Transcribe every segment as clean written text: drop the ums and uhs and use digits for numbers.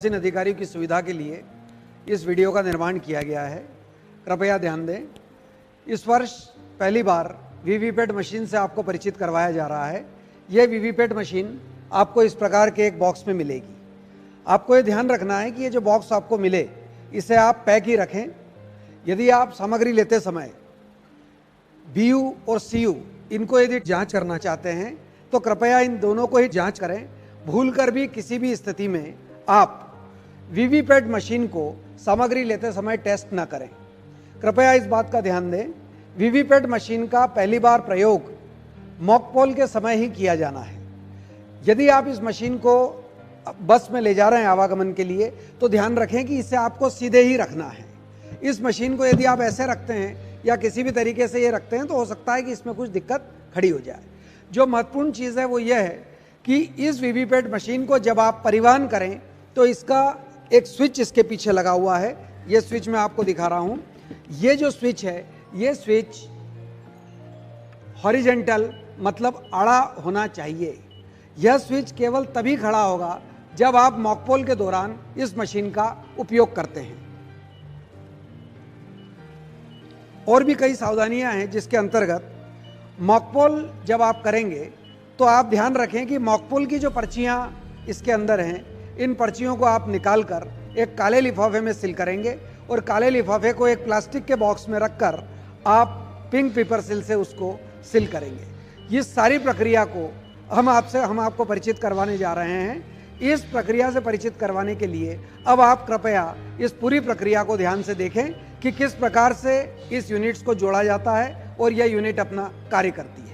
इन अधिकारियों की सुविधा के लिए इस वीडियो का निर्माण किया गया है। कृपया ध्यान दें। इस वर्ष पहली बार वीवीपैट मशीन से आपको परिचित करवाया जा रहा है। यह वीवीपैट मशीन आपको इस प्रकार के एक बॉक्स में मिलेगी। आपको ये ध्यान रखना है कि ये जो बॉक्स आपको मिले इसे आप पैक ही रखें। यदि आप सामग्री लेते समय बीयू और सीयू इनको यदि जांच करना चाहते हैं तो कृपया इन दोनों को ही जांच करें। भूलकर भी किसी भी स्थिति में आप वीवीपैट मशीन को सामग्री लेते समय टेस्ट न करें। कृपया इस बात का ध्यान दें, वीवीपैट मशीन का पहली बार प्रयोग मॉकपोल के समय ही किया जाना है। यदि आप इस मशीन को बस में ले जा रहे हैं आवागमन के लिए तो ध्यान रखें कि इसे आपको सीधे ही रखना है। इस मशीन को यदि आप ऐसे रखते हैं या किसी भी तरीके से ये रखते हैं तो हो सकता है कि इसमें कुछ दिक्कत खड़ी हो जाए। जो महत्वपूर्ण चीज़ है वो ये है कि इस वीवीपैट मशीन को जब आप परिवहन करें तो इसका एक स्विच इसके पीछे लगा हुआ है। ये स्विच मैं आपको दिखा रहा हूं। ये जो स्विच है ये स्विच हॉरिजेंटल मतलब आड़ा होना चाहिए। यह स्विच केवल तभी खड़ा होगा जब आप मॉकपोल के दौरान इस मशीन का उपयोग करते हैं। और भी कई सावधानियां हैं जिसके अंतर्गत मॉकपोल जब आप करेंगे तो आप ध्यान रखें कि मॉकपोल की जो पर्चियां इसके अंदर हैं इन पर्चियों को आप निकाल कर एक काले लिफाफे में सील करेंगे और काले लिफाफे को एक प्लास्टिक के बॉक्स में रखकर आप पिंक पेपर सील से उसको सील करेंगे। ये सारी प्रक्रिया को हम आपको परिचित करवाने जा रहे हैं। इस प्रक्रिया से परिचित करवाने के लिए अब आप कृपया इस पूरी प्रक्रिया को ध्यान से देखें कि किस प्रकार से इस यूनिट्स को जोड़ा जाता है और यह यूनिट अपना कार्य करती है।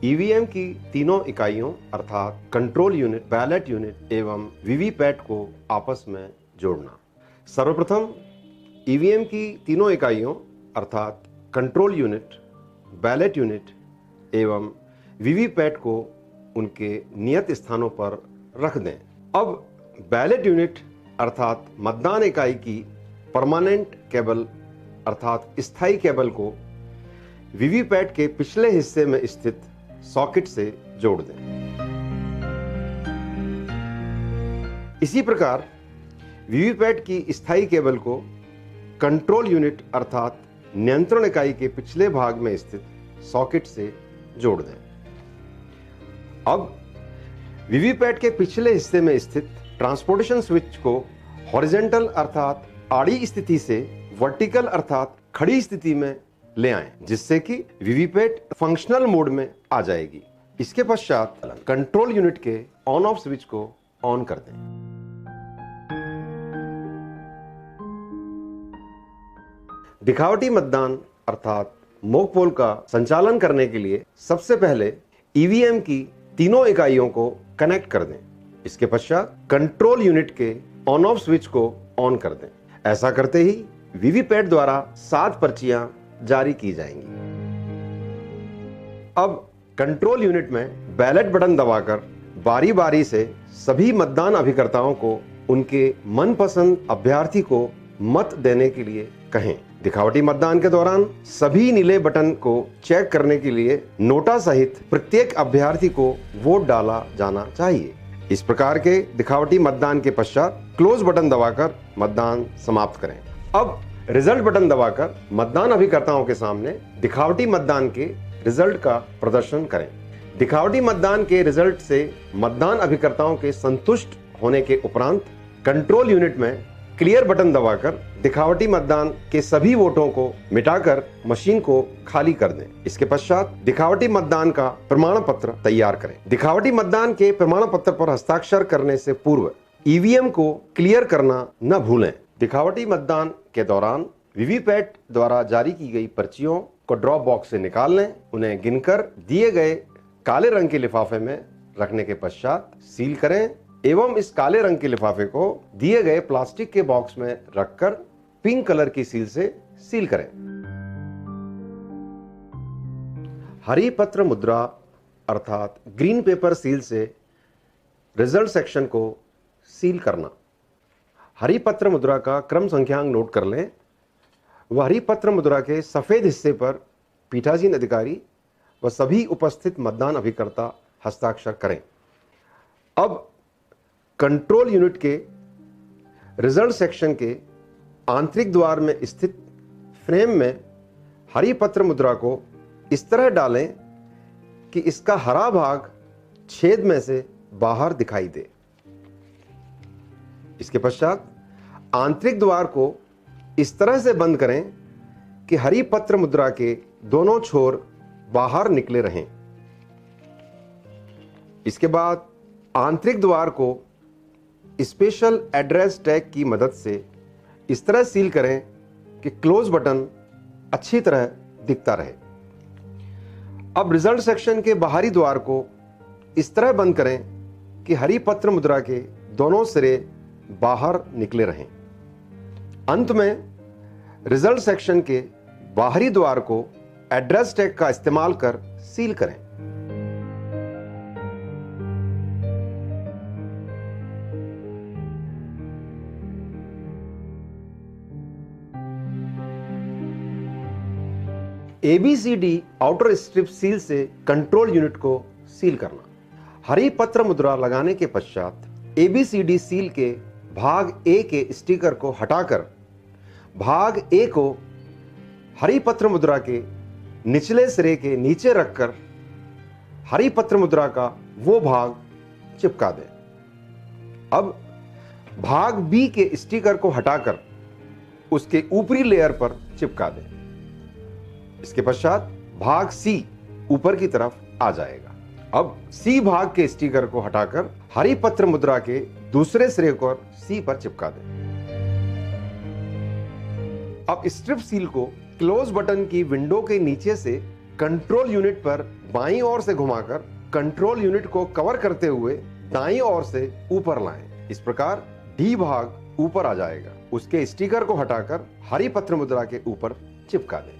ईवीएम की तीनों इकाइयों अर्थात कंट्रोल यूनिट, बैलेट यूनिट एवं वीवीपैट को आपस में जोड़ना। सर्वप्रथम ईवीएम की तीनों इकाइयों अर्थात कंट्रोल यूनिट, बैलेट यूनिट एवं वीवीपैट को उनके नियत स्थानों पर रख दें। अब बैलेट यूनिट अर्थात मतदान इकाई की परमानेंट केबल अर्थात स्थायी केबल को वीवीपैट के पिछले हिस्से में स्थित सॉकेट से जोड़ दें। इसी प्रकार वीवीपैट की स्थायी केबल को कंट्रोल यूनिट अर्थात नियंत्रण इकाई के पिछले भाग में स्थित सॉकेट से जोड़ दें। अब वीवीपैट के पिछले हिस्से में स्थित ट्रांसपोर्टेशन स्विच को हॉरिजॉन्टल अर्थात आड़ी स्थिति से वर्टिकल अर्थात खड़ी स्थिति में ले आएं, जिससे कि वीवीपैट फंक्शनल मोड में आ जाएगी। इसके पश्चात कंट्रोल यूनिट के ऑन ऑफ स्विच को ऑन कर दें। दिखावटी मतदान अर्थात मॉकपोल का संचालन करने के लिए सबसे पहले ईवीएम की तीनों इकाइयों को कनेक्ट कर दें। इसके पश्चात कंट्रोल यूनिट के ऑन ऑफ स्विच को ऑन कर दें। ऐसा करते ही वीवीपैट द्वारा 7 पर्चियां जारी की जाएंगी। अब कंट्रोल यूनिट में बैलेट बटन दबाकर बारी बारी से सभी मतदान अभिकर्ताओं को उनके मनपसंद अभ्यर्थी को मत देने के लिए कहें। दिखावटी मतदान के दौरान सभी नीले बटन को चेक करने के लिए नोटा सहित प्रत्येक अभ्यर्थी को वोट डाला जाना चाहिए। इस प्रकार के दिखावटी मतदान के पश्चात क्लोज बटन दबाकर मतदान समाप्त करें। अब रिजल्ट बटन दबाकर मतदान अभिकर्ताओं के सामने दिखावटी मतदान के रिजल्ट का प्रदर्शन करें। दिखावटी मतदान के रिजल्ट से मतदान अभिकर्ताओं के संतुष्ट होने के उपरांत कंट्रोल यूनिट में क्लियर बटन दबाकर दिखावटी मतदान के सभी वोटों को मिटाकर मशीन को खाली कर दें। इसके पश्चात दिखावटी मतदान का प्रमाण पत्र तैयार करें। दिखावटी मतदान के प्रमाण पत्र पर हस्ताक्षर करने से पूर्व ईवीएम को क्लियर करना न भूलें। दिखावटी मतदान के दौरान वीवीपैट द्वारा जारी की गई पर्चियों को ड्रॉप बॉक्स से निकाल लें। उन्हें गिनकर दिए गए काले रंग के लिफाफे में रखने के पश्चात सील करें एवं इस काले रंग के लिफाफे को दिए गए प्लास्टिक के बॉक्स में रखकर पिंक कलर की सील से सील करें। हरी पत्र मुद्रा अर्थात ग्रीन पेपर सील से रिजल्ट सेक्शन को सील करना। हरी पत्र मुद्रा का क्रम संख्यांक नोट कर लें। वह हरी पत्र मुद्रा के सफेद हिस्से पर पीठासीन अधिकारी व सभी उपस्थित मतदान अभिकर्ता हस्ताक्षर करें। अब कंट्रोल यूनिट के रिजल्ट सेक्शन के आंतरिक द्वार में स्थित फ्रेम में हरी पत्र मुद्रा को इस तरह डालें कि इसका हरा भाग छेद में से बाहर दिखाई दे। इसके पश्चात आंतरिक द्वार को इस तरह से बंद करें कि हरी पत्र मुद्रा के दोनों छोर बाहर निकले रहें। इसके बाद आंतरिक द्वार को स्पेशल एड्रेस टैग की मदद से इस तरह सील करें कि क्लोज बटन अच्छी तरह दिखता रहे। अब रिजल्ट सेक्शन के बाहरी द्वार को इस तरह बंद करें कि हरी पत्र मुद्रा के दोनों सिरे बाहर निकले रहें। अंत में रिजल्ट सेक्शन के बाहरी द्वार को एड्रेस टैग का इस्तेमाल कर सील करें। ABCD आउटर स्ट्रिप सील से कंट्रोल यूनिट को सील करना। हरी पत्र मुद्रा लगाने के पश्चात ABCD सील के भाग A के स्टिकर को हटाकर भाग A को हरी पत्र मुद्रा के निचले सिरे के नीचे रखकर हरी पत्र मुद्रा का वो भाग चिपका दें। अब भाग B के स्टिकर को हटाकर उसके ऊपरी लेयर पर चिपका दें। इसके पश्चात भाग C ऊपर की तरफ आ जाएगा। अब C भाग के स्टिकर को हटाकर हरी पत्र मुद्रा के दूसरे सिरे को C पर चिपका दें। अब स्ट्रिप सील को क्लोज बटन की विंडो के नीचे से कंट्रोल यूनिट पर बाईं ओर से घुमाकर कंट्रोल यूनिट को कवर करते हुए दाईं ओर से ऊपर लाएं। इस प्रकार D भाग ऊपर आ जाएगा। उसके स्टिकर को हटाकर हरी पत्र मुद्रा के ऊपर चिपका दें।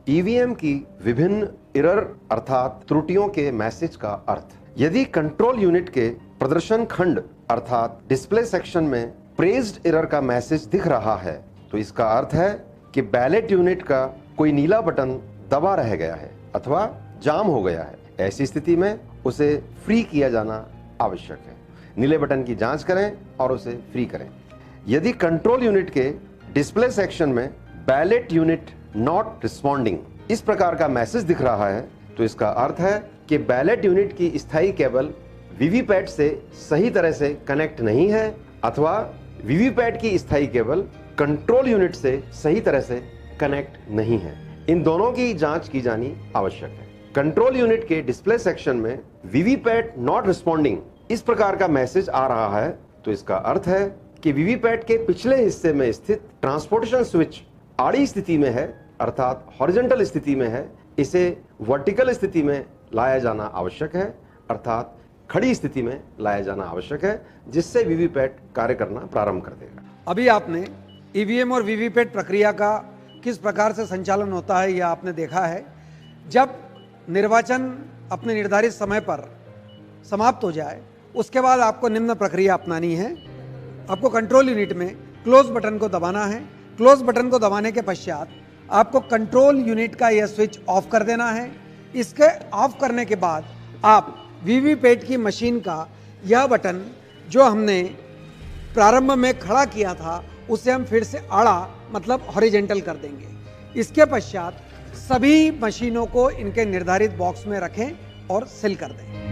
ईवीएम की विभिन्न एरर अर्थात त्रुटियों के मैसेज का अर्थ। यदि कंट्रोल यूनिट के प्रदर्शन खंड अर्थात डिस्प्ले सेक्शन में प्रेज्ड एरर का मैसेज दिख रहा है तो इसका अर्थ है कि बैलेट यूनिट का कोई नीला बटन दबा रह गया है अथवा जाम हो गया है। ऐसी स्थिति में उसे फ्री किया जाना आवश्यक है। नीले बटन की जांच करें और उसे फ्री करें। यदि कंट्रोल यूनिट के डिस्प्ले सेक्शन में बैलेट यूनिट नॉट रिस्पॉन्डिंग इस प्रकार का मैसेज दिख रहा है तो इसका अर्थ है कि बैलेट यूनिट की स्थायी केबल वीवीपैट से सही तरह से कनेक्ट नहीं है अथवा वीवीपैट की स्थायी केबल कंट्रोल यूनिट से सही तरह से कनेक्ट नहीं है। इन दोनों की जांच की जानी आवश्यक है। कंट्रोल यूनिट के डिस्प्ले सेक्शन में वीवीपैट नॉट रिस्पॉन्डिंग इस प्रकार का मैसेज आ रहा है तो इसका अर्थ है कि वीवीपैट के पिछले हिस्से में स्थित ट्रांसपोर्टेशन स्विच आड़ी स्थिति में है अर्थात हॉरिजॉन्टल स्थिति में है। इसे वर्टिकल स्थिति में लाया जाना आवश्यक है अर्थात खड़ी स्थिति में लाया जाना आवश्यक है जिससे वीवीपैट कार्य करना प्रारंभ कर देगा। अभी आपने ईवीएम और वीवीपैट प्रक्रिया का किस प्रकार से संचालन होता है यह आपने देखा है। जब निर्वाचन अपने निर्धारित समय पर समाप्त हो जाए उसके बाद आपको निम्न प्रक्रिया अपनानी है। आपको कंट्रोल यूनिट में क्लोज बटन को दबाना है। क्लोज बटन को दबाने के पश्चात आपको कंट्रोल यूनिट का यह स्विच ऑफ कर देना है। इसके ऑफ करने के बाद आप वीवीपैट की मशीन का यह बटन जो हमने प्रारंभ में खड़ा किया था उसे हम फिर से आड़ा मतलब हॉरिजॉन्टल कर देंगे। इसके पश्चात सभी मशीनों को इनके निर्धारित बॉक्स में रखें और सील कर दें।